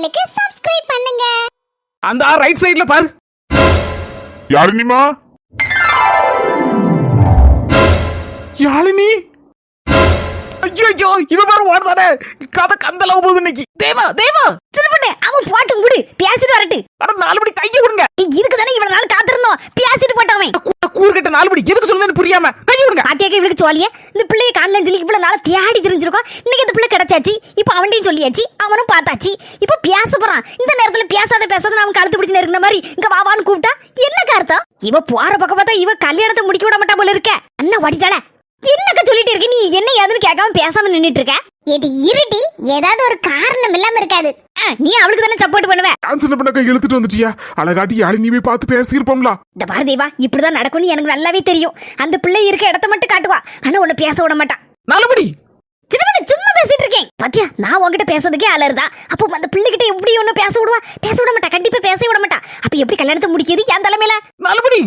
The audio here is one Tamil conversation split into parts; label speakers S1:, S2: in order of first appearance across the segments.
S1: சேனலுக்கு சப்ஸ்கிரைப் பண்ணுங்க.
S2: அந்த ரைட் சைடுல பாரு.
S3: யாழினிமா,
S2: யாழினி. ஐயோ இவ பாரு ஓடுதானே. கதை கந்தளவு போகுது இன்னைக்கு. தேவா தேவா
S1: சிறுபண்ணே அவன் போட்டு முடி பேசிட்டு வரட்டு.
S2: அட 4 மணி கையை விடுங்க.
S1: இதுக்கு தானே இவ்வளவு நாள் காத்திருந்தோம். பேசிட்டு போட்டவன்
S2: கூறுகிட்ட 4 மணி எதுக்கு சொல்லுன்னு புரியாம கையை விடுங்க.
S1: பாத்தியாக்க இவளுக்கு சொல்லியே இந்த பிள்ளையை காணலன்னு சொல்லி இவ்வளவு நாள் தேடி தெரிஞ்சிருக்கோம். இன்னைக்கு இந்த பிள்ளை கிடைச்சாச்சு. இப்ப அவன்டையும் சொல்லியாச்சு, அவனும் பார்த்தாச்சு. இப்ப பேச போறான். இந்த நேரத்துல பேசாத அவன் கழுத்து பிடிச்சு நெருங்கின மாதிரி இங்க வாவான்னு கூப்பிட்டா என்ன கார்த்தம்? இவ போற பக்கம் பார்த்தா இவ கல்யாணத்தை முடிக்க விட மாட்டா போல இருக்க. அண்ணா ஓடிட்டாள. என்னக்க சொல்லிட்டு இருக்க நீ? என்ன ஏதுன்னு கேட்காம பேசாம நின்னுட்டு இருக்க. இது இருட்டி ஏதாவது ஒரு காரணம் இல்லாம இருக்காது. நீ அவளுக்கு தானே சப்போர்ட் பண்ணுவ.
S3: டான்ஸ் பண்ண கை இழுத்துட்டு வந்துட்டியா? அழகாட்டி யாழினி போய் பார்த்து பேசியிருப்போம்ல.
S1: இந்த பாரதேவா இப்படிதான் நடக்கும்னு எனக்கு நல்லாவே தெரியும். அந்த பிள்ளை இருக்க இடத்த மட்டும் காட்டுவா, ஆனா உன்னை பேச விட மாட்டான்.
S2: 4 மணி
S1: சின்னமணி சும்மா பேசிட்டு இருக்கேன். பாத்தியா நான் உன்கிட்ட பேசுறதுக்கே அலறுதா. அப்போ அந்த பிள்ளைகிட்ட எப்படி ஒண்ணு பேச விடுவா? பேச விட மாட்டா, கண்டிப்பா பேச விட மாட்டா. அப்ப எப்படி கல்யாணத்தை முடிக்கிறது என் தலைமையில?
S2: 4 மணி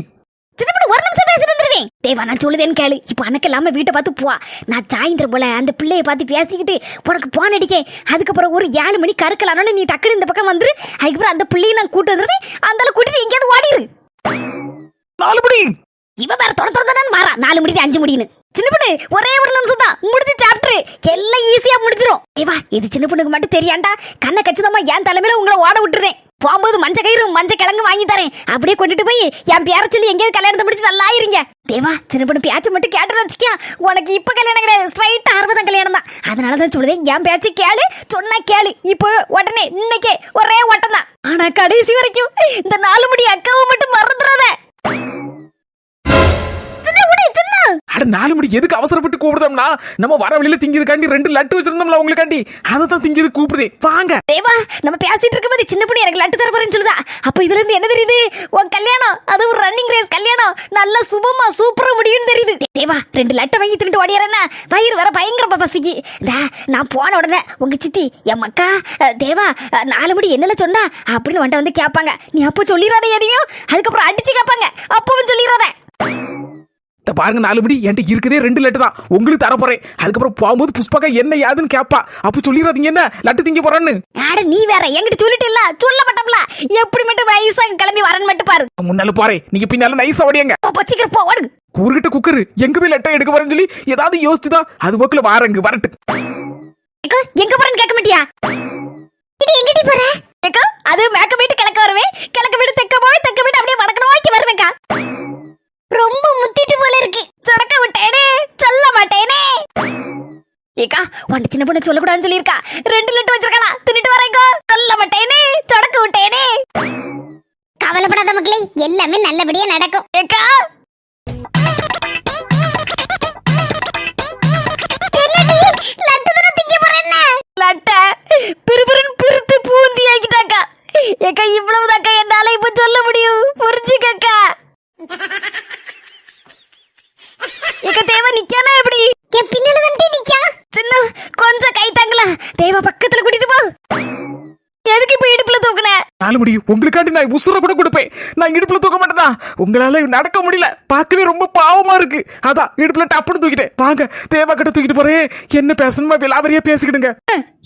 S1: சின்னமணி ஒரு நிமிஷம் பேசிட்டு இருந்தேன். தேவா நான் சொல்லுதேன்னு கேளு. இப்ப அன்னைக்கு இல்லாம வீட்டை பார்த்து போ. நான் சாயந்தரம் போல அந்த பிள்ளைய பார்த்து பேசிக்கிட்டு உனக்கு போன் அடிக்கேன். அதுக்கப்புறம் ஒரு 7 மணி கருக்கலானு நீ டக்குனு இந்த பக்கம் வந்துரு. அதுக்கப்புறம் அந்த பிள்ளையை நான் கூட்டு வந்துருது. அந்த கூட்டிட்டு எங்கேயாவது ஓடிரு.
S2: 4 மணி
S1: இவ வேற தொடர்ந்து மாறா. 4 முடிது 5 முடின்னு. சின்ன பொண்ணு ஒரே ஒரு நிமிஷம் தான் முடிஞ்சு சாப்பிட்டுரு. எல்லாம் ஈஸியா முடிஞ்சிரும். ஏவா இது சின்ன பொண்ணுக்கு மட்டும் தெரியாண்டா. கண்ணை கச்சிதமா என் தலைமையில உங்களை ஓட விட்டுருதேன். போகும்போது மஞ்ச கயிறு மஞ்ச கிழங்கு வாங்கி தரேன். அப்படியே கொண்டுட்டு போய் என் பேர சொல்லி எங்கேயாவது கல்யாணத்தை முடிச்சு நல்லா இருங்க. தேவா சின்ன பொண்ணு பேச்சு மட்டும் கேட்டு வச்சுக்கியா. உனக்கு இப்ப கல்யாணம் கிடையாது, ஸ்ட்ரைட்டா 60 கல்யாணம் தான். அதனாலதான் சொல்லுதேன் என் பேச்சு கேளு. சொன்னா கேளு. இப்போ உடனே இன்னைக்கே ஒரே ஓட்டம் தான். ஆனா கடைசி வரைக்கும் இந்த 4 முடி அக்காவை மட்டும் மறந்துடாத.
S2: அட 4 மணி எதுக்கு அவசரப்பட்டு கூப்பிடுதோம்னா, நம்ம வர வழியில திங்கிறதுக்காண்டி 2 லட்டு வச்சிருந்தோம்ல உங்களுக்காண்டி, அதை தான் திங்கிறது கூப்பிடுதே. வாங்க
S1: தேவா நம்ம பேசிட்டு இருக்கும்போது சின்ன பொண்ணு எனக்கு லட்டு தர போறேன்னு சொல்லுதா. அப்ப இதுல இருந்து என்ன தெரியுது? உன் கல்யாணம் அது ஒரு ரன்னிங் ரேஸ் கல்யாணம். நல்ல சுபமா சூப்பரா முடியும்னு தெரியுது. தேவா 2 லட்டை வாங்கி தின்னுட்டு ஓடியாரன்னா வயிறு வர பயங்கர பசிக்கு. நான் போன உடனே உங்க சித்தி என் மக்கா தேவா 4 மணி என்னல சொன்னா அப்படின்னு வந்துட்டு வந்து கேட்பாங்க. நீ அப்போ சொல்லிடாத எதையும். அதுக்கப்புறம் அடிச்சு கேட்பாங்க. அப்பவும் சொல்லிடாத.
S2: பாருங்க 4 மணி என்கிட்ட இருக்கதே 2 லட்டு தான் உங்களுக்கு தர போறேன். அதுக்கப்புறம் போகும்போது புஷ்பாக்கா என்ன யாதுன்னு கேப்பா. அப்ப சொல்லிடாதீங்க என்ன லட்டு திங்க போறான்னு.
S1: ஆட நீ வேற என்கிட்ட சொல்லிட்டு இல்ல சொல்ல மாட்டோம்ல. எப்படி மட்டும் வயசா கிளம்பி வரன்னு மட்டும் பாரு.
S2: முன்னால போறேன், நீங்க பின்னால நைஸா ஓடியங்க.
S1: பச்சிக்கிற போ ஓடு.
S2: கூறுகிட்ட குக்கரு எங்க போய் லட்டை எடுக்க வரேன்னு சொல்லி ஏதாவது யோசிச்சுதான் அது போக்குல வாரங்க வரட்டு.
S1: எங்க போறேன்னு கேட்க மாட்டியா? எங்கடி போற? அது மேக்க வீட்டு கிழக்க வருவேன். கிழக்க வீடு தெக்க போய் தெக்க வீடு அப்படியே வடக்கு நோக்கி வருவேங்க. ரொம்ப முத்திட்டு போல இருக்கு. சொடக்க விட்டேனே சொல்ல மாட்டேனே. ஏக்கா உன்னை சின்ன பொண்ணு சொல்லக்கூடாதுன்னு சொல்லியிருக்கா. 2 லட்டு வச்சிருக்கலாம் தின்னுட்டு வரேங்க. சொல்ல மாட்டேனே சொடக்க விட்டேனே. கவலைப்படாத மக்களே, எல்லாமே நல்லபடியா நடக்கும். ஏக்கா என்னடி லட்டு தான திங்க போறேன்னா? லட்ட பிறுபிறுன்னு பிறுத்து பூந்தி ஆக்கிட்டாக்கா. ஏக்கா இவ்வளவுதாக்கா என்னால இப்ப சொல்ல முடியும். புரிஞ்சுக்கக்கா. ஏக்கா தேவா நிக்கானா எப்படி? என் பின்னால வந்து நிக்கா. சின்ன கொஞ்சம் கை தாங்கல. தேவா பக்கத்துல கூட்டிட்டு போ. எதுக்கு இப்ப இடுப்புல தூக்குன?
S2: 4 மணி உங்களுக்காண்டி நான் உசுர கூட கொடுப்பேன். நான் இடுப்புல தூக்க மாட்டேனா? உங்களால நடக்க முடியல. பார்க்கவே ரொம்ப பாவமா இருக்கு. அதான் இடுப்புல டப்புன்னு தூக்கிட்டேன். வாங்க தேவா கிட்ட தூக்கிட்டு போறேன். என்ன பேசணுமா விலாவரியா பேசிக்கிடுங்க.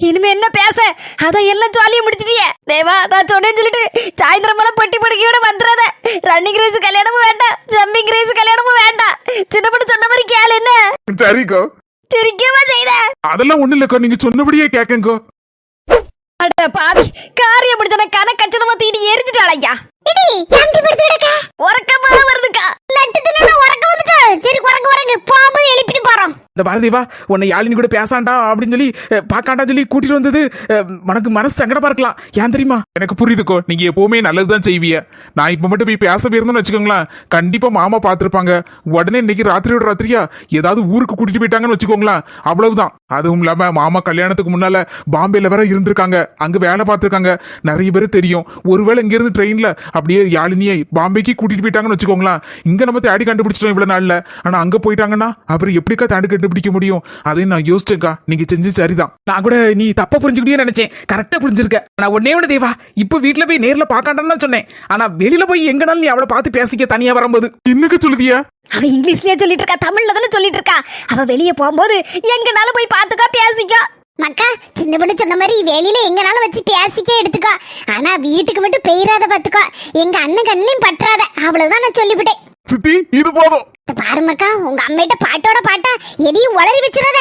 S1: இனிமே என்ன பேச? அதான் எல்லாம் ஜாலியா முடிச்சிட்டியே. தேவா நான் சொன்னேன்னு சொல்லிட்டு சாயந்தரம் மேல பொட்டி படுக்கையோட வந்துடாத. ரன்னிங் ரேஸ் கல்யாணமும் வேண்டாம், ஜம்பிங் ரேஸ் கல்யாணமும் வேண்டாம். சின்ன பொண்ணு சொன்ன மாதிரி கேளு. என்ன
S3: சரிக்கோ?
S1: தெரிக்கமா செய்த?
S3: அதெல்லாம் ஒண்ணு இல்லக்கோ, நீங்க சொன்னபடியே கேட்கங்கோ.
S1: அட பாவி காரியம் முடிச்சன கணக்கச்சதமா தீடி எரிஞ்சிட்டாளையா. இடி ஏன்டி படுத்து கிடக்க? உறக்கமா வருதுக்கா. லட்டு தின்னா உறக்க வந்துச்சு. சரி உறங்க பாம்பு எழுப்பிட்டு போறோம்.
S2: இந்த பாரதிவா உன்னை யாழினி கூட பேசாண்டா அப்படின்னு சொல்லி பாக்காண்டா சொல்லி கூட்டிட்டு வந்தது உனக்கு மனசு சங்கடமா இருக்கலாம். ஏன் தெரியுமா?
S3: எனக்கு புரியுதுக்கோ, நீங்க எப்பவுமே நல்லதுதான் செய்வீங்க. நான் இப்ப மட்டும் போய் பேச போயிருந்தோம்னு வச்சுக்கோங்களேன், கண்டிப்பா மாமா பாத்துருப்பாங்க. உடனே இன்னைக்கு ராத்திரியோட ராத்திரியா ஏதாவது ஊருக்கு கூட்டிட்டு போயிட்டாங்கன்னு வச்சுக்கோங்களேன், அவ்வளவுதான். அதுவும் இல்லாம மாமா கல்யாணத்துக்கு முன்னால பாம்பேல வேற இருந்திருக்காங்க, அங்க வேலை பார்த்திருக்காங்க. நிறைய பேர் தெரியும். ஒருவேளை இங்க இருந்து ட்ரெயின்ல அப்படியே யாழினியை பாம்பேக்கு கூட்டிட்டு போயிட்டாங்கன்னு வச்சுக்கோங்களேன், இங்க நம்ம தேடி கண்டுபிடிச்சிட்டோம் இவ்வளவு நாள்ல. ஆனா அங்க போயிட்டாங்கன்னா அப்புறம் எப்படிக்கா தேடி கண்டுபிடிக்க முடியும்? அதையும் நான் யோசிச்சேன்க்கா. நீங்க செஞ்சு சரிதான்.
S2: நான் கூட நீ தப்பா புரிஞ்சுக்கிட்டே நினைச்சேன். கரெக்டா புரிஞ்சிருக்க. நான் ஒன்னே ஒண்ணு தேவா, இப்ப வீட்டுல போய் நேர்ல பாக்காண்டான்னு தான் சொன்னேன். ஆனா வெளியில போய் எங்கனாலும் நீ அவளை பார்த்து பேசிக்க தனியா வரும்போது
S3: என்னக்க சொல்லுதியா?
S1: அவ இங்கிலீஷ்லயே சொல்லிட்டு இருக்கா, தமிழ்ல தானே சொல்லிட்டு இருக்கா. அவ வெளியே போகும்போது எங்கனாலும் போய் பாத்துக்கா பேசிக்கா.
S4: மக்கா சின்ன பொண்ணு சொன்ன மாதிரி வெளியில எங்கனாலும் வச்சு பேசிக்கே எடுத்துக்கோ. ஆனா வீட்டுக்கு மட்டும் பெயராத பாத்துக்கோ. எங்க அண்ணன் கண்ணிலையும் பற்றாத. அவ்வளவுதான் நான் சொல்லிவிட்டேன்.
S3: சித்தி இது போதும்.
S4: பாரு மக்கா, உங்க அம்மையிட்ட பாட்டோட பாட்டா எதையும் உளறி வச்சிடாத.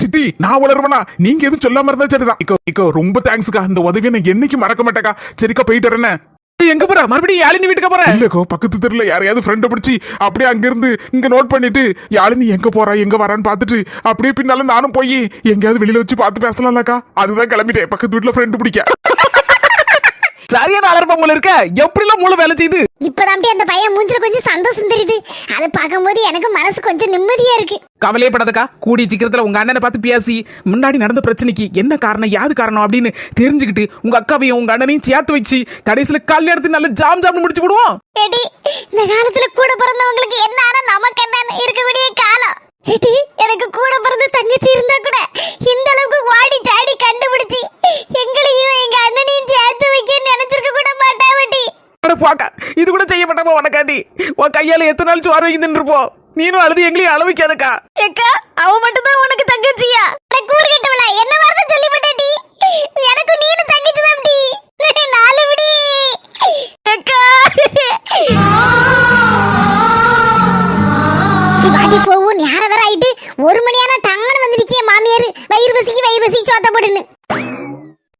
S3: சித்தி நான் வளருவனா நீங்க எதுவும் சொல்லாம இருந்தா சரிதான். இக்கோ ரொம்ப தேங்க்ஸ்க்கா. இந்த உதவியை நான் என்னைக்கு மறக்க மாட்டேக்கா. சரிக்கா போயிட்டு வரேன்.
S2: எங்க போற? மறுபடியும் யாழினி வீட்டுக்கு போற?
S3: இல்லக்கோ பக்கத்து தெருல யாரையாவது ஃப்ரெண்ட பிடிச்சி அப்படியே அங்க இருந்து இங்க நோட் பண்ணிட்டு யாழினி எங்க போறா எங்க வரான்னு பாத்துட்டு அப்படியே பின்னால நானும் போய் எங்கேயாவது வெளியில வச்சு பார்த்து பேசலாம்லக்கா. அதுதான் கிளம்பிட்டேன் பக்கத்து வீட்டுல ஃப்ரெண்டு பிடிக்க.
S2: சரியான அலர்பம் போல இருக்க. எப்படிலாம் மூளை வேலை செய்யுது?
S4: இப்பதான் அந்த பையன் மூஞ்சில கொஞ்சம் சந்தோஷம் தெரியுது. அதை பார்க்கும்போது எனக்கு மனசு கொஞ்சம் நிம்மதியா இருக்கு.
S2: கவலையே படாதக்கா. கூடிய சீக்கிரத்துல உங்க அண்ணனை பார்த்து பேசி முன்னாடி நடந்த பிரச்சனைக்கு என்ன காரணம் யாது காரணம் அப்படின்னு தெரிஞ்சுக்கிட்டு உங்க அக்காவையும் உங்க அண்ணனையும் சேர்த்து வச்சு கடைசியில கல்யாணத்துக்கு நல்ல ஜாம் முடிச்சு விடுவோம்.
S4: ஏடி, இந்த காலத்துல கூட பிறந்தவங்களுக்கு என்ன ஆனா நமக்கு என்ன இருக்கக்கூடிய காலம். ஏடி, எனக்கு கூட பிறந்த தங்கச்சி இருந்தா கூட இந்த அளவுக்கு வாடி சாடி கண்டுபிடிச்சி எங்களையும் எங்க அண்ணனையும் சேர்த்து வைக்க நினைச்சிருக்க கூட மாட்டா வெட்டி.
S2: பாக்க இது கூட செய்யப்பட்டப்போ உனக்காண்டி உன் கையால எத்தனை நாள் சோறு வாங்கி தின்றுப்போம். நீனும் அழுது எங்களையும் அள வைக்காதக்கா.
S1: ஏக்கா அவ மட்டும் தான் உனக்கு தங்கச்சியா?
S4: கூறு கட்டவளா என்ன வார்த்தை சொல்லிவிட்டேடி. எனக்கு நீனும் தங்கச்சி தான்டி. நாலு விடி
S1: ஏக்கா
S4: வாடி போவும் நேரம் வேற ஆயிட்டு 1 மணியான டங்கன்னு வந்து நிக்கிய மாமியார் வயிறு பசி சோத்த போடுன்னு.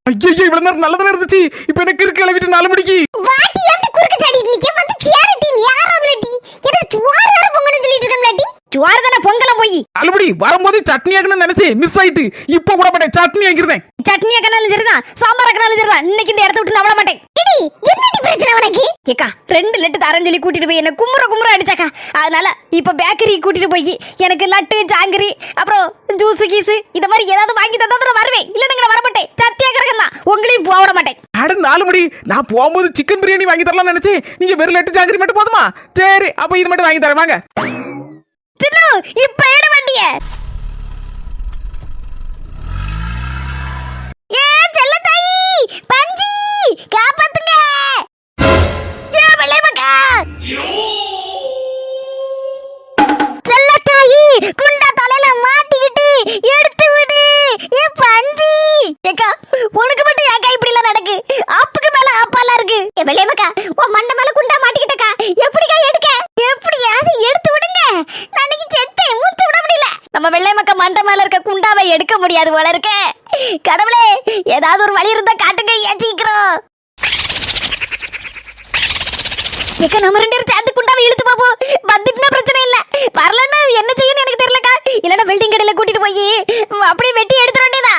S2: ஐயோ இவ்வளவு நேரம் நல்லதானே இருந்துச்சு. இப்ப எனக்கு இருக்கு கிளவிட்டு 4 மணிக்கு.
S4: வாட்டி எப்படி குறுக்க சாடிட்டு நிக்க வந்து சேரட்டி நீ யாராதுலடி எனக்கு சுவார் வர பொங்கன்னு சொல்லிட்டு இருக்கம்லடி.
S1: சுவார் தானே பொங்கல போய்
S2: அலுபடி வரும்போது சட்னி ஆக்கணும்னு நினைச்சு மிஸ் ஆயிட்டு இப்ப கூட மாட்டேன் சட்னி ஆக்கிருந்தேன்.
S1: சட்னி ஆக்கினாலும் சரிதான் சாம்பார் ஆக்கினாலும் சரிதான். இன்னைக்கு இந்த இடத்த விட்டு நான் விட மாட்டேன்.
S4: எடி என்னடி பிரச்சனை உனக்கு?
S1: ஏக்கா 2 லட்டு தரேன்னு சொல்லி கூட்டிட்டு போய் என்ன கும்புற அடிச்சாக்கா. அதனால இப்ப பேக்கரி கூட்டிட்டு போய் எனக்கு லட்டு ஜாங்கிரி அப்புறம் ஜூஸ் கீஸ் இந்த மாதிரி ஏதாவது வாங்கி தந்தா வருவேன். இல்ல நீங்க வர மாட்டேன். சத்தியா கிடக்கா உங்களையும் போக விட மாட்டேன்.
S2: அட 4 மணி நான் போகும்போது சிக்கன் பிரியாணி வாங்கி தரலாம்னு நினைச்சேன். நீங்க வெறும் லட்டு ஜாங்கிரி மட்டும் போதுமா? சரி அப்ப இது மட்டும் வாங்கி தரேன் வாங்க.
S1: சின்ன இப்ப ஏட வண்டிய ஏ செல்ல தாயி பஞ்சி காப்பாத்துங்க. ஏ வெள்ளைமக்கா செல்ல தாயி குண்டா தலையில மாட்டிக்கிட்டு எடுத்து விடு. ஏ பஞ்சி ஏக்கா உனக்கு மட்டும் ஏக்கா இப்படி எல்லாம் நடக்கு? ஆப்புக்கு மேல ஆப்பாலாம் இருக்கு.
S4: ஏ வெள்ளையமக்கா உன் மண்டை மேல குண்டா மாட்டிக்கிட்டக்கா. எப்படிக்கா எடுக்க?
S1: எப்படியாவது எடுத்து விடுங்க. நான் இன்னைக்கு செத்தேன் மூச்சு விட முடியல. நம்ம வெள்ளை மக்க மண்டை மேல இருக்க குண்டாவை எடுக்க முடியாது போல இருக்க. கடவுளே ஏதாவது ஒரு வழி இருந்தா காட்டுங்க ஏன் சீக்கிரம். ஏக்கா நம்ம 2 பேரும் சேர்ந்து குண்டாவை இழுத்து பாப்போம். வந்துட்டுனா பிரச்சனை இல்ல. வரலன்னா என்ன செய்யணும் எனக்கு தெரியலக்கா. இல்லன்னா வெல்டிங் கடையில கூட்டிட்டு போய் அப்படியே வெட்டி எடுத்துட வேண்டியதா.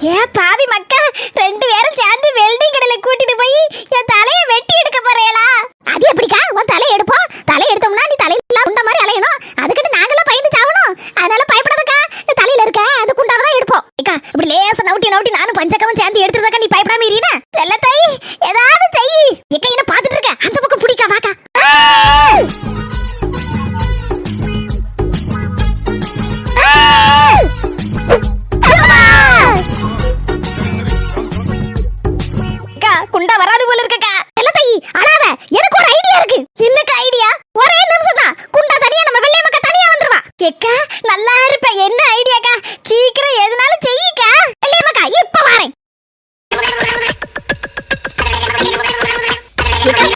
S1: ஏ பாவி மக்கா 2 பேரும் சேர்ந்து வெல்டிங் கடையில கூட்டிட்டு போய் என் தலைய வெட்டி எடுக்க போறீங்களா?
S4: அது எப்படிக்கா? உன் தலை எடுப்போம். தலை எடுத்தோம்னா நீ தலையில குண்டா மாதிரி அலையணும். அதுக்கிட்ட நாங்களாம் பயந்து சாவணும். அதனால பயப்படாதக்கா. தலையில இருக்க அந்த குண்டாவை தான் எடுப்போம்.
S1: ஏக்கா இப்படி லேசா நவுட்டி நானும் பஞ்சக்காவும் சேர்ந்து எடுத்துறதக்கா. நீ பயப்படாம இருீனா? செல்ல தாய் ஏதாவது செய்.
S4: ஏக்கா என்ன பாத்துட்டு இருக்க? அந்த பக்கம் புடிக்கா வாக்கா.
S1: குண்டா வராது போல இருக்கக்கா.
S4: செல்ல தாயி அழாத. எனக்கு ஒரு ஐடியா இருக்கு.
S1: என்னக்கா ஐடியா?
S4: ஒரே நிமிஷம் தான். குண்டா தனியா நம்ம வெள்ளையமக்கா தனியா வந்துருவா.
S1: ஏக்கா நல்லா இருப்ப. என்ன ஐடியாக்கா? சீக்கிரம் எதுனாலும் செய்யுக்கா.
S4: வெள்ளையமக்கா இப்ப வரேன்.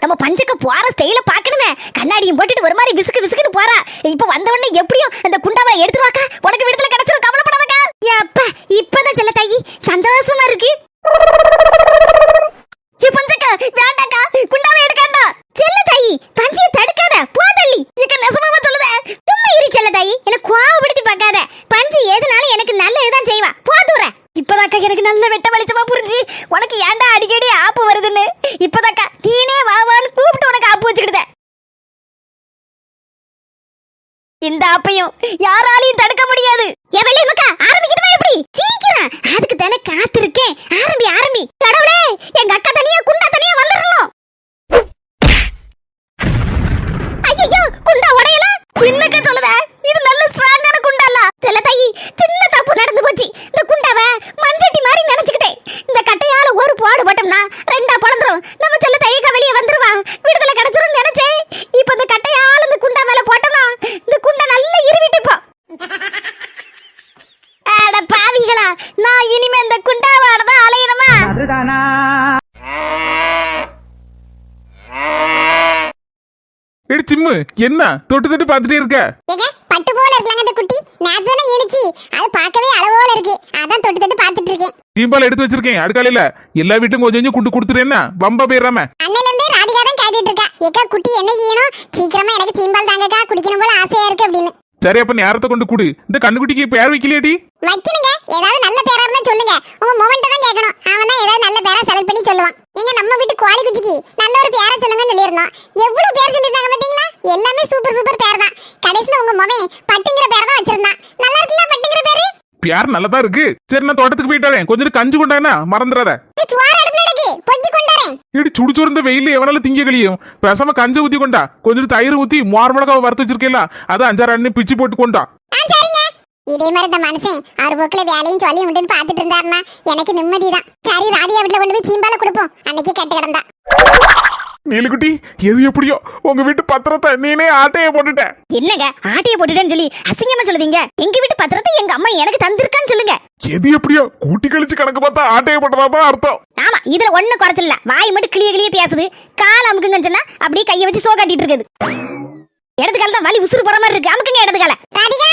S1: நம்ம பஞ்சக்க போற ஸ்டைல பாக்கணுமே. கண்ணாடியும் போட்டுட்டு ஒரு மாதிரி விசுக்குன்னு போறா. இப்ப வந்த உடனே எப்படியும் அந்த குண்டாவை எடுத்துருவாக்கா. உனக்கு விடுதலை கிடைச்சிரும். கவலைப்படாதக்கா.
S4: அப்பா இப்பதான் செல்ல தாயி சந்தோஷமா இருக்கு.
S1: பஞ்சக்கா வேண்டாக்கா குண்டாவை எடுக்காண்டா.
S4: செல்ல தாயி பஞ்சியை தடுக்காத. போ தள்ளி.
S1: ஏக்கா நெசமாவா சொல்லுத?
S4: சும்மா இரு செல்ல தாயி. எனக்கு கோவப்படுத்தி பார்க்காத. பஞ்சி எதுனாலும் எனக்கு நல்லதுதான் செய்வா. போ தூர.
S1: இப்பதாக்கா எனக்கு நல்ல வெட்ட வெளிச்சமா புரிஞ்சு உனக்கு ஏன்டா அடிக்கடி ஆப்பு வருதுன்னு. இப்பதாக்கா நீனே வாவான்னு கூப்பிட்டு உனக்கு ஆப்பு வச்சுக்கிட்ட. இந்த ஆப்பையும் யாராலையும் தடுக்க முடியாது.
S4: எவளே மக்கா ஆரம்பிக்கணுமா எப்படி? சீக்கிரம். அதுக்கு தானே காத்திருக்கேன். ஆரம்பி. கடவுளே எங்க அக்கா தனியா குண்டா தனியா வந்துடணும். ஐயோ குண்டா உடையல.
S1: சின்னக்கா சொல்லுத இது நல்ல ஸ்ட்ராங்கான குண்டா இல்ல.
S4: செல்ல தாயி சின்ன தப்பு நடந்து போச்சு. இந்த குண்டாவை மஞ்சட்டி மாதிரி நினைச்சுக்கிட்டேன். இந்த கட்டையால ஒரு போடு போட்டோம்னா 2ஆ பொளந்துரும். நம்ம செல்ல தாயிக்கா வெளியே வந்துருவா. விடுதலை கிடைச்சிரும் நினைச்சேன். இப்ப இந்த கட்டையால இந்த குண்டா மேல போட்டோம்னா இந்த குண்டா நல்லா இருவிட்டு போ.
S1: அட பாவிகளா
S3: பொம்மு என்ன தொட்டு தொட்டு பார்த்துட்டே இருக்க?
S4: ஏங்க பட்டு போல இருக்கலங்க அந்த குட்டி. நேத்து தானே இனிச்சி. அது பார்க்கவே அளவோல இருக்கு. அதான் தொட்டு தொட்டு பார்த்துட்டு இருக்கேன்.
S3: சீம்பால் எடுத்து வச்சிருக்கேன் அடுக்காலையில. எல்லா வீட்டுக்கும் கொஞ்சம் கொஞ்சம் குண்டு கொடுத்துருன்னா வம்பா போயிடாம.
S4: அன்னையில இருந்தே ராதிகா தான் கேட்டுட்டு இருக்கா. ஏக்கா குட்டி என்ன ஈனும் சீக்கிரமா எனக்கு சீம்பால் தாங்கக்கா குடிக்கணும் போல ஆசையா இருக்கு அப்படின்னு.
S3: சரி அப்ப நேரத்தை கொண்டு கூடு. இந்த கண்ணுக்குட்டிக்கு பேர் வைக்கலையாடி?
S4: வைக்கணுங்க. ஏதாவது நல்ல பேரா இருந்தா சொல்லுங்க. உங்க மொமெண்ட தான் கேட்கணும். அவன் தான் ஏதாவது நல்ல பேரா செலக்ட் பண்ணி சொல்லுவான். நீங்க நம்ம வீட்டு கோழி குச்சிக்கு நல்ல ஒரு பேரை சொல்லுங்கன்னு சொல்லியிருந்தோம். எவ்வளவு பேர் சொல்லியிருந்தாங்க பாத்தீங்களா? எல்லாமே சூப்பர் சூப்பர் பேர் தான். கடைசியில உங்க மொமே பட்டுங்கிற பேர் தான் வச்சிருந்தான். நல்லா இருக்குல்ல பட்டுங்கிற பேரு?
S3: பேர் நல்லதா இருக்கு. சரி நான் தோட்டத்துக்கு போயிட்டு வரேன். கொஞ்சம் கஞ்சி கொண்டானா மறந்துடாத.
S4: சுவார அடுப்புல இருக்கு. பொங்கி கொண்டாரேன்.
S3: இடி சுடுச்சோறு இந்த வெயில எவனால திங்க கழியும். பேசாம கஞ்சை ஊத்தி கொண்டா. கொஞ்சம் தயிர் ஊத்தி மோர் மிளகாவை வறுத்து வச்சிருக்கேல அது 5-6 அண்ணி பிச்சு போட்டு கொண்டா.
S4: சரிங்க. இதே மாதிரி இந்த மனுஷன் ஆறு போக்குல வேலையும் சொல்லி உண்டுன்னு பாத்துட்டு இருந்தாருன்னா எனக்கு நிம்மதிதான். சரி ராதிகா வீட்டுல கொண்டு போய் சீம்பால கொடுப்போம். அன்னைக்கு கட்டு கிடந்தா.
S3: நீலுக்குட்டி எது எப்படியோ உங்க வீட்டு பத்திரத்தை நீனே ஆட்டைய போட்டுட்ட.
S1: என்னங்க ஆட்டைய போட்டுட்டேன்னு சொல்லி அசிங்கமா சொல்லுதீங்க? எங்க வீட்டு பத்திரத்தை எங்க அம்மா எனக்கு தந்திருக்கான்னு சொல்லுங்க.
S3: எது எப்படியோ கூட்டி கழிச்சு கணக்கு பார்த்தா ஆட்டைய போட்டதான் அர்த்தம்.
S1: ஆமா இதுல ஒண்ணு குறைச்சல் இல்ல. வாய் மட்டும் கிளிய கிளிய பேசுது. கால் அமுக்குங்கன்னு சொன்னா அப்படியே கையை வச்சு சோ காட்டிட்டு இருக்குது. இடது கால தான் வலி உசுறு போற மாதிரி இருக்கு. அமுக்குங்க இடது கால.
S4: ராதிகா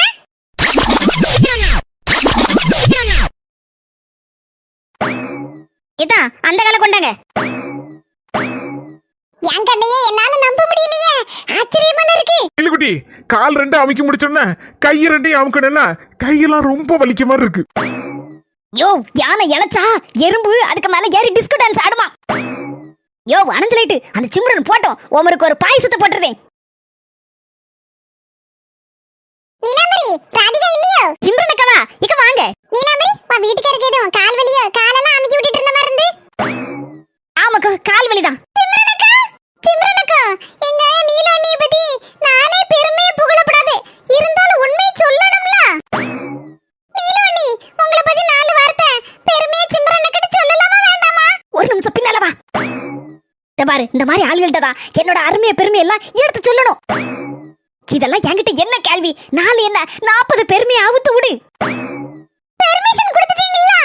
S1: இதான் அந்த கால கொண்டாங்க.
S4: என் கண்ணையே என்னால நம்ப முடியலையே. ஆச்சரியமா இருக்கு.
S3: நீலுக்குட்டி கால் ரெண்டு அமுக்கி முடிச்சோன்னா கை ரெண்டையும் அமுக்கணும்னா கையெல்லாம் ரொம்ப வலிக்க மாதிரி இருக்கு.
S1: யோ யானை இழைச்சா எறும்பு அதுக்கு மேல ஏறி டிஸ்கோ டான்ஸ் ஆடுமா? யோ அனஞ்சலைட்டு அந்த சிம்ரன் போட்டோம். உமருக்கு ஒரு பாயசத்தை போட்டுறேன்.
S4: நீலாம்பரி ராதிகா இல்லையோ?
S1: சிம்ரன் அக்கவா இக்க வாங்க.
S4: நீலாம்பரி உன் வீட்டுக்காரருக்கு எதுவும் கால் வலியோ? காலெல்லாம் அமுக்கி விட்டுட்டு இருந்த மாதிரி இருந்து.
S1: ஆமாக்கா கால் வலிதான்.
S4: சிம்ரனக்கா எங்க நீலாண்ணிய பத்தி நானே பெருமையா புகழப்படாது. இருந்தாலும் உண்மை சொல்லணும்ல. நீலாண்ணி உங்களை பத்தி 4 வார்த்தை பெருமையா சிம்ரனக்கிட்ட சொல்லலாமா வேண்டாமா?
S1: ஒரு நிமிஷம் பின்னால வா. இந்த பாரு இந்த மாதிரி ஆளுகள்ட்ட தான் என்னோட அருமைய பெருமை எல்லாம் எடுத்து சொல்லணும். இதெல்லாம் என்கிட்ட என்ன கேள்வி? 4 என்ன 40 பெருமையை அவுத்து விடு.
S4: பெர்மிஷன் கொடுத்துட்டீங்களா?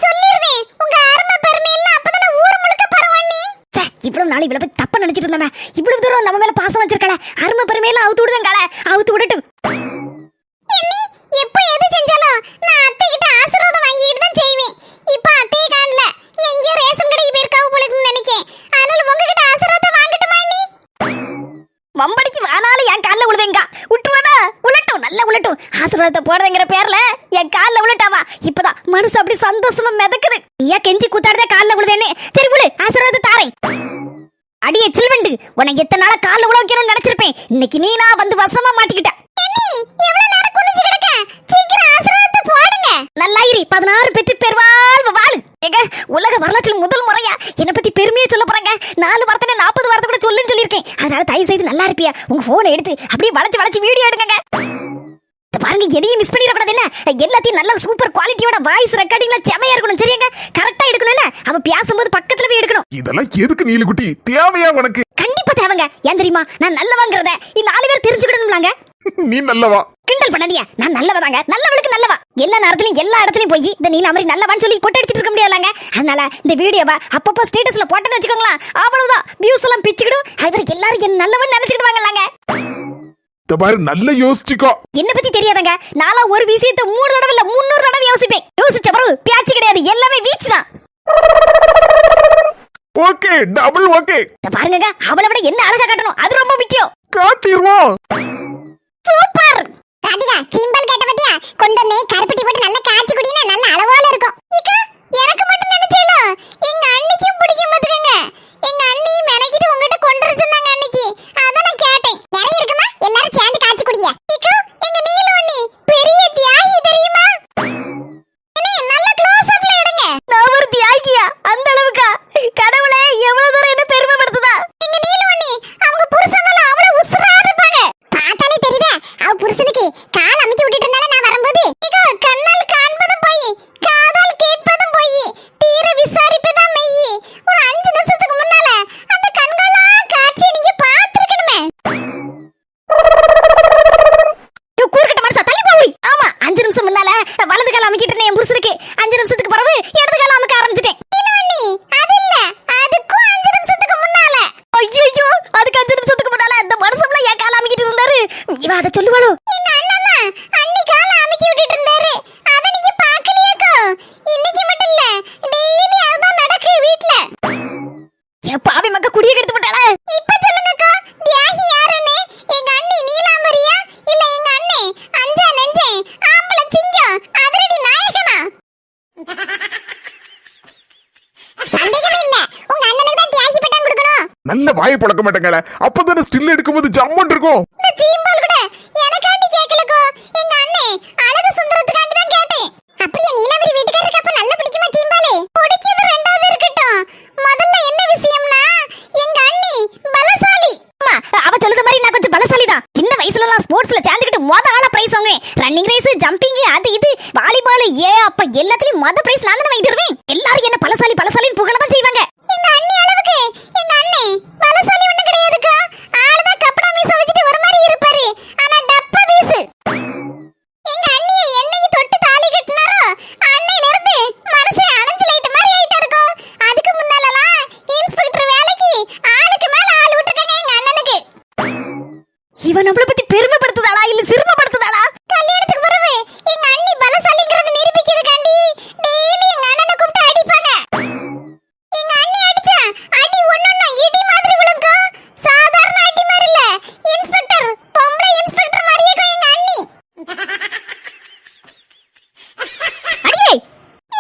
S4: சொல்லிருவேன். உங்க அருமை பெருமை எல்லாம் அப்பதானே ஊர் முழுக்க பரவண்ணி.
S1: சே இவ்வளவு நாள் இவளை பத்தி தப்பா நினைச்சிட்டு இருந்தமே. இவ்வளவு தூரம் நம்ம மேல பாசம் வச்சிருக்கல. அருமை பெருமையெல்லாம் அவுத்து விடுதங்கால. அவுத்து விடட்டு.
S4: என்னி எப்ப எது செஞ்சாலும் நான் அத்தை கிட்ட ஆசீர்வாதம் வாங்கிட்டு தான் செய்வேன். இப்ப அத்தையை காணல. எங்கேயோ ரேஷன் கடைக்கு போயிருக்காவ போல இருக்குன்னு நினைக்கேன். அதனால உங்ககிட்ட ஆசீர்வாதம் வாங்கட்டுமா நீ?
S1: வம்படிக்கு வானாலும் என் கால்ல உழுதேங்க. விட்டுருவானா? உலட்டும் நல்லா உலட்டும். ஆசீர்வாதத்தை போடுறதுங்கிற பேர்ல என் கால்ல உலட்டாவா? இப்பதான் மனசு அப்படி சந்தோஷமா மிதக்குது. நீயா கெஞ்சி கூத்தாடுற கால்ல உழுதேன்னு. சரி விடு ஆசீர்வாதத்தை தாரேன். அடியே சில்வண்டு உன்னை எத்தனை நாளா கால்ல உழ வைக்கணும்னு நினைச்சிருப்பேன். இன்னைக்கு நீ நான் வந்து வசமா மாட்டிக்கிட்ட.
S4: என்னி எவ்வளவு நேரம் குனிஞ்சு கிடக்க? சீக்கிரம் ஆசீர்வாதத்தை போடுங்க.
S1: நல்லாயிரி 16 பெற்று பெருவாழ்வு வாழு. ஏங்க உலக வரலாற்றில் முதல் முறையா என்னை பத்தி பெருமையா சொல்ல போறாங்க. 4 வார்த்தை 40 வார்த்தை கூட சொல்லுன்னு சொல்லியிருக்கேன். அதனால தயவு செய்து நல்லா இருப்பியா உங்க போனை எடுத்து அப்படியே வளைச்சு வீடியோ எடுங்க. பாருங்க எதையும் மிஸ் பண்ணிடக்கூடாது. என்ன எல்லாத்தையும் நல்ல சூப்பர் குவாலிட்டியோட வாய்ஸ் ரெக்கார்டிங்ல செமையா இருக்கணும். சரியாங்க கரெக்டா எடுக்கணும். அவ பேசும்போது பக்கத்துல போய் எடுக்கணும்.
S3: இதெல்லாம் எதுக்கு நீலுக்குட்டி தேவையா உனக்கு?
S1: கண்டிப்பா தேவைங்க. ஏன் தெரியுமா? நான் நல்லவங்கிறத 4 பேர் தெரிஞ்சுக்கிடணும்லாங்க.
S3: நீ நல்லவா?
S1: கிண்டல் பண்ணாதியா? நான் நல்லவதாங்க. நல்லவளுக்கு நல்லவா. எல்லா நேரத்திலும் எல்லா இடத்துலயும் போய் இந்த நீலாம்பரி நல்லவான்னு சொல்லி கொட்டை அடிச்சிட்டு இருக்க முடியாதுங்க. அதனால இந்த வீடியோவை அப்பப்போ ஸ்டேட்டஸ்ல போட்டேன்னு வச்சுக்கோங்களேன். அவ்வளவுதான் வியூஸ் எல்லாம் பிச்சுக்கிடும். அவர் எல்லாரும் என்ன நல்லவன்னு நினைச்சுக்கிடுவாங்கல்லாங்க.
S3: பாரு நல்ல யோசிச்சுக்கோ.
S1: என்ன பத்தி தெரியாதங்க. நாளா ஒரு விஷயத்தை 3 தடவை இல்ல 300 தடவை யோசிப்பேன். யோசிச்ச பிறகு பேச்சு கிடையாது. எல்லாமே வீச்சு தான்.
S3: Okay double okay.
S1: பாருங்க அவளை விட என்ன அழகா காட்டணும் அது ரொம்ப முக்கியம்.
S3: காட்டிடுவோம்.
S1: சூப்பர்.
S4: ராதிகா சிம்பல் கேட்ட பத்தியா? கொண்டு வந்து கருப்பட்டி போட்டு நல்ல காய்ச்சி குடினா நல்ல அளவோல இருக்கும். இக்கா எனக்கு மட்டும் நினைச்சேலோ எங்க அண்ணிக்கும் பிடிக்கும் பாத்துக்கங்க. எங்க அண்ணி மெனக்கிட்டு உங்ககிட்ட கொண்டு வர சொன்னாங்க அன்னைக்கு. அதான் நான் கேட்டேன். நிறைய இருக்குமா? எல்லாரும் சேர்ந்து காய்ச்சி குடிங்க. இக்கா எங்க நீலு அண்ணி பெரிய தியாகி தெரியுமா? என்ன நல்ல க்ளோஸ் அப்ல எடுங்க.
S1: நான் ஒரு தியாகியா? அந்த அளவுக்கா? கடவுளே எவ்வளவு தூரம் என்ன பெருமைப்படுத்துதா.
S4: எங்க நீலு அண்ணி அவங்க புருஷனால அவ்வளவு உசுரா இருப்பாங்க. பார்த்தாலே தெரியுதா? அவ புருஷனுக்கு கால் அமுக்கி விட்டுட்டு இருந்தால நான் வரும்போது இக்கா கண்ணால் காண்பதும் போய் காதால் கேட்பதும் போய் தீர விசாரிப்பதும் மெய். ஒரு 5 நிமிஷத்துக்கு முன்னால அந்த கண்களா காட்சி நீங்க பார்த்திருக்கணுமே.
S1: கூறுகிட்ட மனசா தள்ளி போய். ஆமா 5 நிமிஷம் முன்னால வலது கால அமுக்கிட்டு இருந்தேன் என் புருஷனுக்கு. 5 நிமிஷத்துக்கு பிறகு இடது கால அமுக்க ஆரம்பிச்சிட்டேன்.
S4: நீலவண்ணி அது இல்ல அதுக்கும் 5 நிமிஷத்துக்கு முன்னால.
S1: ஐயோ அதுக்கு 5 நிமிஷத்துக்கு முன்னால இந்த மனுஷம்ல என் கால அமுக்கி
S3: நல்ல வாயை பழக்க மாட்டேங்கள அப்பதானே ஸ்டில் எடுக்கும்போது ஜம்மன் இருக்கும்.
S4: இந்த சீம்பால் கூட எனக்காண்டி கேக்கலக்கோ, எங்க அண்ணே அழகு சுந்தரத்துக்காண்டி தான் கேட்டேன். அப்படியே நீலாம்பரி வீட்டுக்காரருக்கு அப்ப நல்ல பிடிக்குமா சீம்பால்? பிடிக்கிறது ரெண்டாவது இருக்கட்டும், முதல்ல என்ன விஷயம்னா எங்க அண்ணி பலசாலி.
S1: அம்மா, அவ சொல்லுற மாதிரி நான் கொஞ்சம் பலசாலி தான். சின்ன வயசுல எல்லாம் ஸ்போர்ட்ஸ்ல சேர்ந்துக்கிட்டு மொத ஆளா பிரைஸ் வாங்குவேன். ரன்னிங் ரேஸ், ஜம்பிங், அது இது, வாலிபால், அப்ப எல்லாத்துலயும் மொத பிரைஸ் நான் தான் வாங்கிட்டு வருவேன். எல்லாரும் என்ன பலசாலி பலசாலின்னு புகழ தான் செய்வாங்க.
S4: எங்க அண்ணி அளவுக்கு எங்க அண்ணே பலசாலி ஒண்ணு கிடையாதுக்கா. ஆளுதான் கப்படா மீச வச்சுட்டு ஒரு மாதிரி இருப்பாரு, ஆனா டப்ப வீசு. எங்க அண்ணியை என்னைக்கு தொட்டு தாலி கட்டினாரோ அன்னையில இருந்து மனசே அணைஞ்சு லைட் மாதிரி ஆயிட்டா இருக்கும். அதுக்கு முன்னாலலாம் இன்ஸ்பெக்டர் வேலைக்கு ஆளுக்கு மேல ஆள் விட்டுருக்காங்க எங்க அண்ணனுக்கு.
S1: இவன் நம்மள பத்தி பெருமைப்படுத்துதாளா இல்ல சிறுமைப்படுத்துதாளா?
S4: கல்யாணத்துக்கு பிறகு எங்க அண்ணி பலசாலிங்கிறத நிரூபிக்கிறதுக்காண்டி டெய்லி எங்க அண்ணனை கூப்பிட்டு அடிப்பாங்க. எங்க அண்ணி அடிச்சா அடி ஒண்ணொண்ணு இடி மாதிரி விழுங்கும். சாதாரண அடி மாதிரி இல்ல, இன்ஸ்பெக்டர் பொம்பளை இன்ஸ்பெக்டர் மாதிரியே இருக்கும் எங்க அண்ணி.
S1: அடியே,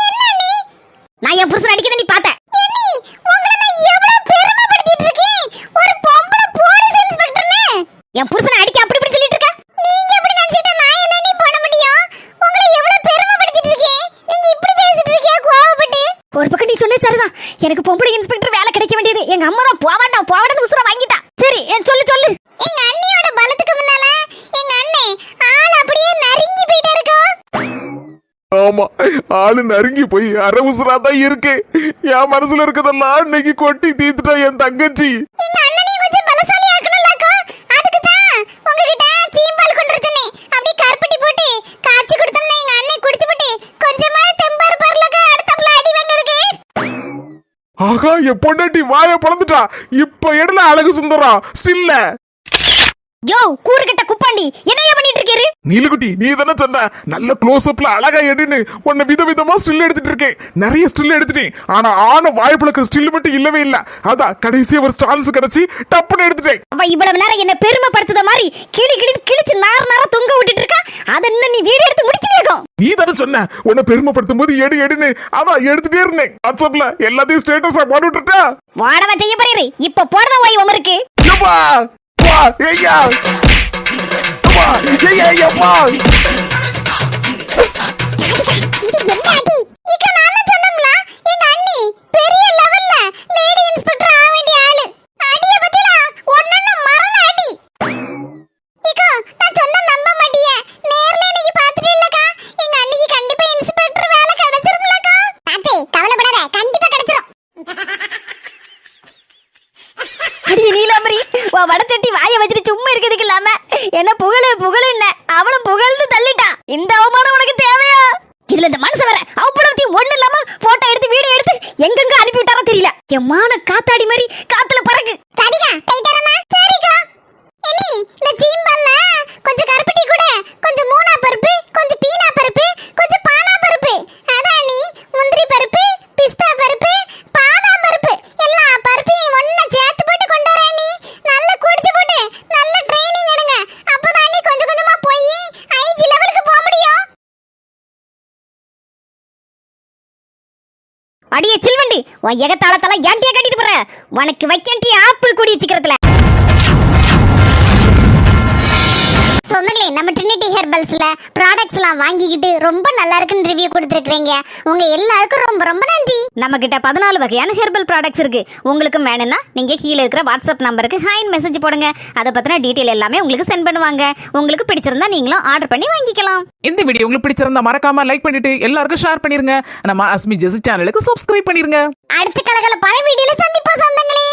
S4: என்ன அண்ணி?
S1: நான் என் புருஷன் அடிக்கிறத நீ பார்த்த?
S4: அண்ணி, உங்களை நான் எவ்வளவு பெருமைப்படுத்திட்டு இருக்கேன். ஒரு பொம்பளை போலீஸ் இன்ஸ்பெக்டர்னே.
S1: என் புருஷனை அடிக்க அப்படி இப்படி சொல்லிட்டு இருக்க?
S4: நீங்க எப்படி நினைச்சிட்டா நான் என்ன அண்ணி பண்ண முடியும்? உங்களை எவ்வளவு பெருமைப்படுத்திட்டு இருக்கேன். நீங்க இப்படி பேசிட்டு இருக்கீங்க கோவப்பட்டு.
S1: ஒரு பக்கம் நீ சொன்னே சரிதான். எனக்கு பொம்பளை இன்ஸ்பெக்டர் வேலை கிடைக்க வேண்டியது. எங்க அம்மா தான் போவாடான்னு உசுர வாங்கிட்டா. சரி, சொல்லு சொல்லு.
S4: எங்க அண்ணியோட பலத்துக்கு முன்னால எங்க அண்ணே ஆள் அப்படியே நறுங்கி போயிட்டே இருக்கும்.
S3: ஆமா, ஆளு நறுங்கி போய் அரை உசுரா தான் இருக்கு. என் மனசுல இருக்கதெல்லாம் இன்னைக்கு கொட்டி தீத்துட்டா என் தங்கச்சி.
S4: எங்க அண்ணனை கொஞ்சம் பலசாலி ஆக்கணும்லக்கா. அதுக்கு தான் உங்ககிட்ட சீம்பால் கொண்டு வரச்சனே. அப்படியே கருப்பட்டி போட்டு காய்ச்சி கொடுத்தோம்னா எங்க அண்ணே குடிச்சு போட்டு கொஞ்சமா தெம்பா இருப்பார்லக்கா, அடுத்தப்ல அடி வாங்குறதுக்கு.
S3: ஆகா, என் பொண்டாட்டி வாய பொளந்துட்டா. இப்ப இடல அழகு சுந்தரம் ஸ்டில்ல.
S1: யோ, கூறுகட்ட குப்பாண்டி, என்னையா பண்ணிட்டு இருக்கீரு?
S3: நீலுக்குட்டி, நீ தானே சொன்ன நல்ல க்ளோஸ் அப்ல அழகா எடுன்னு உன்னை விதவிதமா ஸ்டில் எடுத்துட்டு இருக்கேன். நிறைய ஸ்டில் எடுத்துட்டேன். ஆனா வாய்ப்புழக்க ஸ்டில் மட்டும் இல்லவே இல்ல. அதான் கடைசியா ஒரு சான்ஸ் கிடைச்சி டப்புன்னு எடுத்துட்டேன்.
S1: அவ இவ்வளவு நேரம் என்ன பெருமைப்படுத்துத மாதிரி கிழிச்சு நார தொங்க விட்டுட்டு இருக்கா. அத இன்னும் நீ வீடியோ எடுத்து முடிக்கலையாகும்.
S3: நீ தானே சொன்ன உன்னை பெருமைப்படுத்தும் போது எடுன்னு. அதான் எடுத்துட்டே இருந்தேன். வாட்ஸ்அப்ல எல்லாத்தையும் ஸ்டேட்டஸா போட்டு விட்டுட்டா.
S1: வாடவா செய்ய போறீரு. இப்ப போடுற ஓய் உமருக்கு.
S3: யப்பா வா ஏய்யா வா ஏய்யா வா.
S4: இது என்ன அடி? இக்க நான் தான் சொன்னம்ல, எங்க அண்ணி பெரிய லெவல்ல லேடி இன்ஸ்பெக்டர் ஆக வேண்டிய ஆளு. அடிய பத்தியா ஒண்ணொண்ணு மரண அடி. இக்கோ நான் சொன்னா நம்ப மாட்டியே. நேர்ல இன்னைக்கு பாத்துட்டீங்களா? எங்க அண்ணிக்கு கண்டிப்பா இன்ஸ்பெக்டர் வேலை கிடைச்சிரும்லக்கா. பாத்து கவலைப்படாத, கண்டிப்பா கிடைச்சிரும்.
S1: அடி நீலாம்பரி, வடச்சட்டி வாய வச்சுட்டு சும்மா இருக்கிறதுக்கு இல்லாம என்ன புகழுன்ன அவனும் புகழ்ந்து தள்ளிட்டா. இந்த அவமானம் உனக்கு தேவையா? இதுல இந்த மனசு வர அவப்படத்தி ஒண்ணு இல்லாம போட்டோ எடுத்து வீடியோ எடுத்து எங்கெங்க அனுப்பி விட்டாரோ தெரியல. என் மான காத்தாடி மாதிரி காத்துல பறக்கு.
S4: ராதிகா போயிட்டாரமா? சரிக்கா. இனி இந்த சீம்பால்ல கொஞ்சம் கருப்பட்டி கூட, கொஞ்சம் மூணா பருப்பு, கொஞ்சம் பீனா பருப்பு, கொஞ்சம் பானா பருப்பு, அதான் நீ முந்திரி பருப்பு, பிஸ்தா பருப்பு, பாதாம் பருப்பு, எல்லா பருப்பையும் ஒண்ணா சேர்த்து போட்டு கொண்டு வர. நீ நல்லா குடிச்சு போட்டு நல்ல ட்ரைனிங் எடுங்க. அப்பதான் நீ கொஞ்சம் கொஞ்சமா போய் ஐஜி லெவலுக்கு போக முடியும்.
S1: அடியே சில்வண்டி, உன் எகத்தாளத்தால ஏன்டியா கட்டிட்டு போற? உனக்கு வைக்கண்டி ஆப்பிள் குடி வச்சுக்கிறதுல.
S4: சொந்தங்களே, நம்ம ட்ரினிட்டி ஹெர்பல்ஸ்ல ப்ராடக்ட்ஸ்லாம் வாங்கிக்கிட்டு ரொம்ப நல்லா இருக்குன்னு ரிவ்யூ கொடுத்துருக்கீங்க. உங்க எல்லாருக்கும் ரொம்ப ரொம்ப நன்றி.
S1: நம்ம கிட்ட 14 வகையான ஹெர்பல் ப்ராடக்ட்ஸ் இருக்கு. உங்களுக்கு வேணும்னா நீங்க கீழே இருக்கிற வாட்ஸ்அப் நம்பருக்கு ஹாய் மெசேஜ் போடுங்க. அதை பத்தின டீடைல் எல்லாமே உங்களுக்கு சென்ட் பண்ணுவாங்க. உங்களுக்கு பிடிச்சிருந்தா நீங்களும் ஆர்டர் பண்ணி வாங்கிக்கலாம்.
S2: இந்த வீடியோ உங்களுக்கு பிடிச்சிருந்தா மறக்காம லைக் பண்ணிட்டு எல்லாருக்கும் ஷேர் பண்ணிருங்க. நம்ம அஸ்மி ஜெசி சேனலுக்கு சப்ஸ்கிரைப் பண்ணிருங்க.
S4: அடுத்த கலகல பல வீடியோல சந்திப்போம் சொந்தங்களே.